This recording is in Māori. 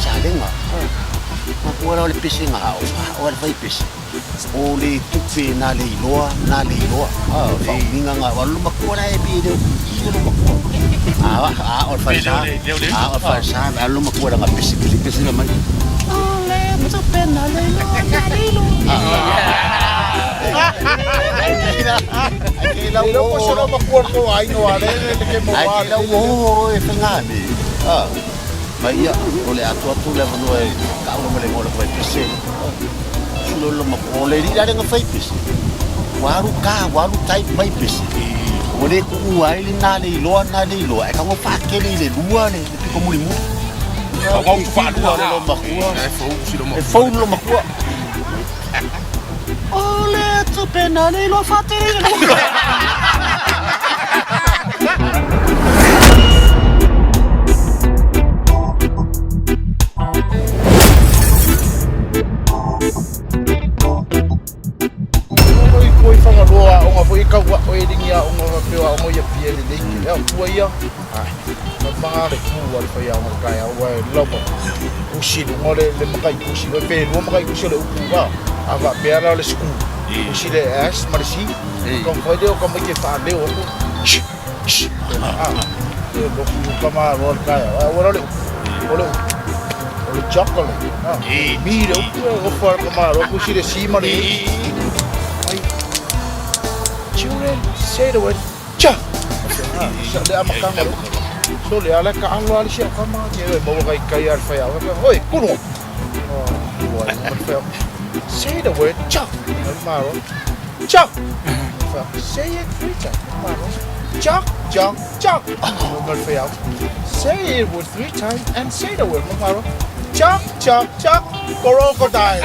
salenga. Ora le pisi nga ora vai pisi. O le tupe na le iloa. Whainga ngā walu makua e bi leo. Ilo makua. O whaisa. O whaisa. Alu makua ngā pisi nga mai. O le tupe na le iloa. Ai lau ko sora makua ko ai no ale le ke mo ai lau o e whangani. Mai ia, o le atu le vanu e ka ua mele ngore vai pisi. Lolo makua le rira renga vai pisi. Waru tai mai pisi. O le ku ai le na le iloa. E ka ngo whakele le lua le piko muri mu. Wau tu whālua le lo makua. E whau lo makua. O le tupe na le iloa whatere. Ikaw o eding ya o mapeo o ya pia le link ya tua ia na mangare ku wa fa ya mo kaya wa lobo ushi do ngore le makai ushi le pe no makai ushi le uba ava beara le sku ushi le as marisi kon foi de ko me fa de o le lo ku kama ro kaya wa le chocolate mi le o fa kama ro ushi le si mari. Children, say the word cha. Le amakang malu. So le ala ka alo ali siya kama niya mo kay alfa ya. Hoy, kuno. Say the word cha. Maro. Cha. Say it 3 times. Maro. Cha. Alfa ya. Say it with 3 times and say the word Maro. Cha. Crocodile.